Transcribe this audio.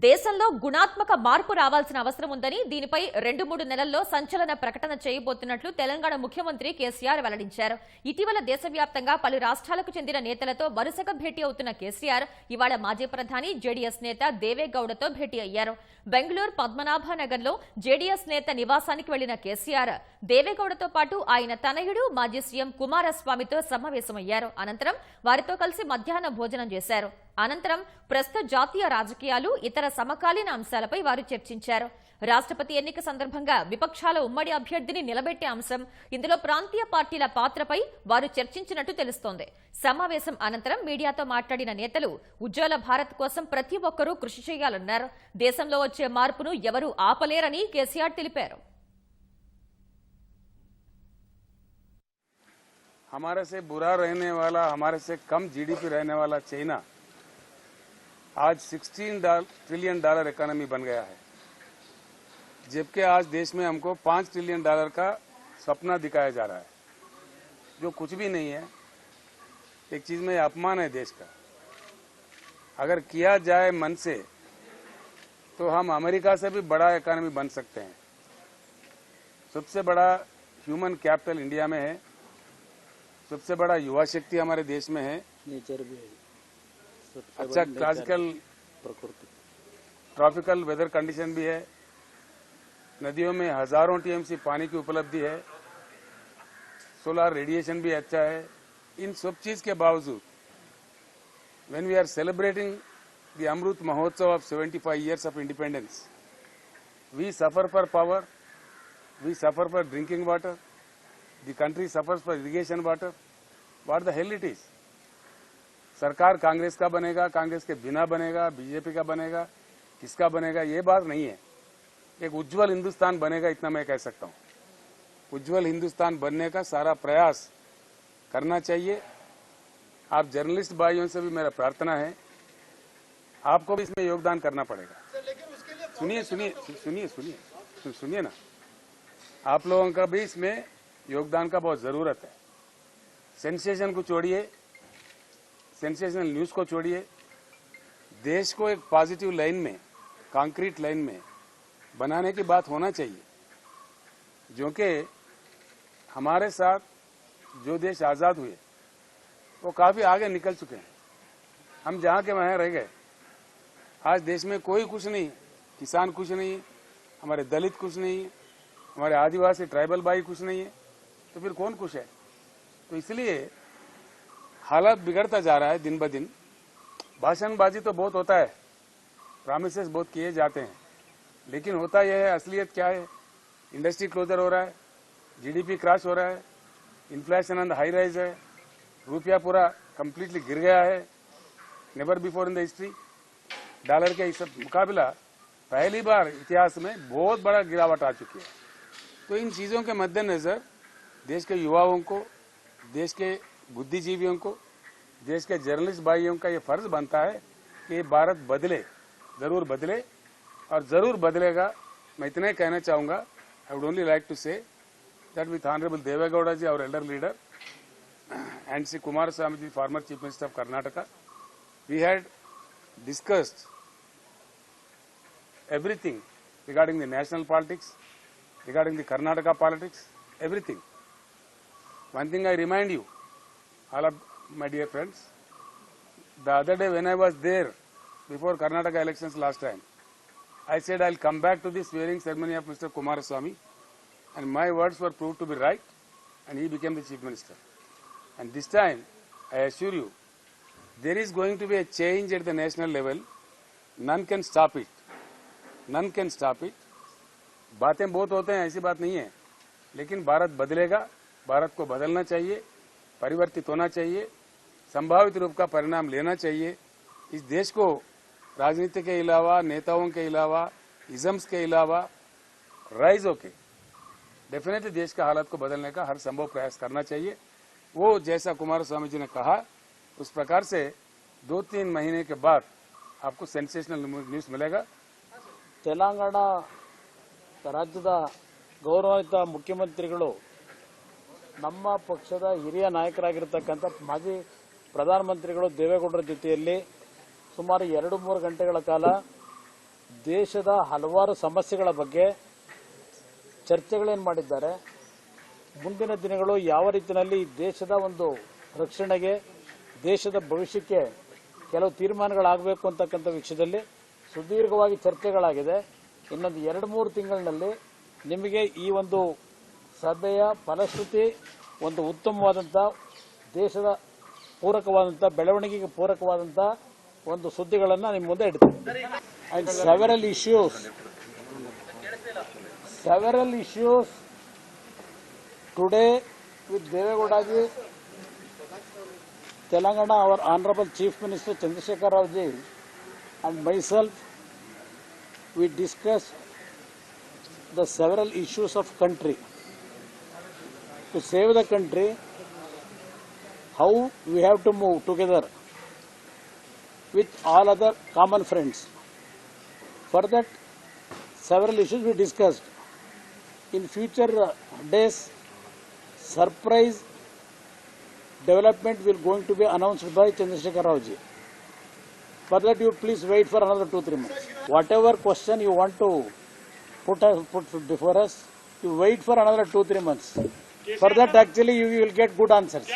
దేశంలో గుణాత్మక మార్పు రావాల్సిన అవసరం ఉందని దీనిపై 2-3 నెలల్లో సంచలన ప్రకటన చేయబోతున్నట్లు తెలంగాణ ముఖ్యమంత్రి కేసీఆర్ వెల్లడించారు. ఇటీవల దేశవ్యాప్తంగా పలు రాష్ట్రాలకు చెందిన నేతలతో వరుసగా భేటీ అవుతున్న కేసీఆర్ ఇవాళ మాజీ ప్రధాని జేడీఎస్ నేత దేవేగౌడతో భేటీ అయ్యారు. బెంగళూరు పద్మనాభనగర్లో జేడీఎస్ నేత నివాసానికి వెళ్లిన కేసీఆర్ దేవేగౌడతో పాటు ఆయన తనయుడు మాజీ సీఎం కుమారస్వామితో సమావేశమయ్యారు. అనంతరం వారితో కలిసి మధ్యాహ్న భోజనం చేశారు. అనంతరం ప్రస్తుత జాతీయ రాజకీయాలు, ఇతర సమకాలీన అంశాలపై వారు చర్చించారు. రాష్ట్రపతి ఎన్నిక సందర్భంగా విపక్షాల ఉమ్మడి అభ్యర్థిని నిలబెట్టే అంశం, ఇందులో ప్రాంతీయ పార్టీల పాత్రపై వారు చర్చించినట్టు తెలుస్తోంది. సమావేశం అనంతరం మీడియాతో మాట్లాడిన నేతలు ఉజ్వల భారత్ కోసం ప్రతి ఒక్కరూ కృషి చేయాలన్నారు. దేశంలో వచ్చే మార్పును ఎవరూ ఆపలేరని కేసీఆర్ తెలిపారు. हमारे से बुरा रहने वाला, हमारे से कम जीडीपी रहने वाला चाइना आज $16 ट्रिलियन इकोनॉमी बन गया है, जबकि आज देश में हमको $5 ट्रिलियन का सपना दिखाया जा रहा है, जो कुछ भी नहीं है। एक चीज में अपमान है देश का। अगर किया जाए मन से तो हम अमेरिका से भी बड़ा इकोनॉमी बन सकते हैं। सबसे बड़ा ह्यूमन कैपिटल इंडिया में है, सबसे बड़ा युवा शक्ति हमारे देश में है, नेचर भी है, अच्छा क्लासिकल प्रकृति, ट्रॉपिकल वेदर कंडीशन भी है, नदियों में हजारों टीएमसी पानी की उपलब्धि है, सोलर रेडिएशन भी अच्छा है। इन सब चीज के बावजूद when we are celebrating the Amrit Mahotsav of 75 years of independence, we suffer for power, we suffer for drinking water, the country suffers for irrigation water. What the hell it is? सरकार कांग्रेस का बनेगा, कांग्रेस के बिना बनेगा, बीजेपी का बनेगा, किसका बनेगा ये बात नहीं है। एक उज्जवल हिंदुस्तान बनेगा, इतना मैं कह सकता हूं। उज्जवल हिंदुस्तान बनने का सारा प्रयास करना चाहिए। आप जर्नलिस्ट भाइयों से भी मेरा प्रार्थना है, आपको भी इसमें योगदान करना पड़ेगा। सुनिए सुनिए सुनिए सुनिए सुनिए ना, आप लोगों का भी इसमें योगदान का बहुत जरूरत है। सेंसेशन को छोड़िए, सेंसेशनल न्यूज को छोड़िए, देश को एक पॉजिटिव लाइन में, कंक्रीट लाइन में बनाने की बात होना चाहिए। जो कि हमारे साथ जो देश आजाद हुए वो काफी आगे निकल चुके हैं, हम जहां के वहां रह गए। आज देश में कोई कुछ नहीं, किसान कुछ नहीं, हमारे दलित कुछ नहीं, हमारे आदिवासी ट्राइबल भाई कुछ नहीं है, तो फिर कौन खुश है? तो इसलिए हालात बिगड़ता जा रहा है दिन ब दिन। भाषणबाजी तो बहुत होता है, प्रॉमिसेस बहुत किए जाते हैं, लेकिन होता यह है, असलियत क्या है? इंडस्ट्री क्लोजर हो रहा है, जीडीपी क्रैश हो रहा है, inflation on the high rise है, रुपया पूरा कंप्लीटली गिर गया है, never before in the history. Dollar के इस मुकाबला पहली बार इतिहास में बहुत बड़ा गिरावट आ चुकी है। तो इन चीजों के मद्देनजर देश के युवाओं को, देश के बुद्धिजीवियों को, देश के जर्नलिस्ट भाइयों का ये फर्ज बनता है कि भारत बदले, जरूर बदले और जरूर बदलेगा। मैं इतना ही कहना चाहूंगा। I would only like to say that with honourable Deve Gowda ji, our elder leader, and Sri Kumaraswamy ji, former Chief Minister of Karnataka, we had discussed everything regarding the national politics, regarding the Karnataka politics, everything. One thing I remind you, all of my dear friends, the other day when I was there before Karnataka elections last time, I said I'll come back to the swearing ceremony of Mr. Kumaraswamy, and my words were proved to be right, and he became the Chief Minister. And this time, I assure you, there is going to be a change at the national level. None can stop it. None can stop it. बातें बहुत होते हैं, ऐसी बात नहीं है, लेकिन भारत बदलेगा। भारत को बदलना चाहिए, परिवर्तित होना चाहिए, संभावित रूप का परिणाम लेना चाहिए। इस देश को राजनीति के अलावा, नेताओं के अलावा, इजम्स के अलावा राइज होके डेफिनेटली देश का हालत को बदलने का हर संभव प्रयास करना चाहिए। वो जैसा कुमारस्वामी जी ने कहा, उस प्रकार से 2-3 महीने के बाद आपको सेंसेशनल न्यूज मिलेगा। ತೆಲಂಗಾಣ ರಾಜ್ಯದ ಗೌರವಾನ್ವಿತ ಮುಖ್ಯಮಂತ್ರಿಗಳು ನಮ್ಮ ಪಕ್ಷದ ಹಿರಿಯ ನಾಯಕರಾಗಿರ್ತಕ್ಕಂಥ ಮಾಜಿ ಪ್ರಧಾನಮಂತ್ರಿಗಳು ದೇವೇಗೌಡರ ಜೊತೆಯಲ್ಲಿ ಸುಮಾರು 2-3 ಗಂಟೆಗಳ ಕಾಲ ದೇಶದ ಹಲವಾರು ಸಮಸ್ಯೆಗಳ ಬಗ್ಗೆ ಚರ್ಚೆಗಳೇನು ಮಾಡಿದ್ದಾರೆ. ಮುಂದಿನ ದಿನಗಳು ಯಾವ ರೀತಿಯಲ್ಲಿ ದೇಶದ ಒಂದು ರಕ್ಷಣೆಗೆ, ದೇಶದ ಭವಿಷ್ಯಕ್ಕೆ ಕೆಲವು ತೀರ್ಮಾನಗಳಾಗಬೇಕು ಅಂತಕ್ಕಂಥ ವಿಷಯದಲ್ಲಿ ಸುದೀರ್ಘವಾಗಿ ಚರ್ಚೆಗಳಾಗಿದೆ. ಇನ್ನೊಂದು 2-3 ತಿಂಗಳಿನಲ್ಲಿ ನಿಮಗೆ ಈ ಒಂದು ಸಭೆಯ ಫಲಶ್ರುತಿ ಒಂದು ಉತ್ತಮವಾದಂಥ ದೇಶದ ಪೂರಕವಾದಂಥ ಬೆಳವಣಿಗೆಗೆ ಪೂರಕವಾದಂಥ ಒಂದು ಸುದ್ದಿಗಳನ್ನು ನಿಮ್ಮ ಮುಂದೆ ಇಡ್ತೀವಿ. And several issues today with Devegowda ji, Telangana, our Honorable Chief Minister Chandrasekhar Rao ji and myself, we discussed the several issues of country. To save the country, how we have to move together with all other common friends. For that, several issues we discussed. In future days, surprise development will going to be announced by Chandrasekhar Rao ji. For that, you please wait for another 2-3 months. Whatever question you want to put before us, you wait for another 2-3 months. For that, actually, you will get good answers.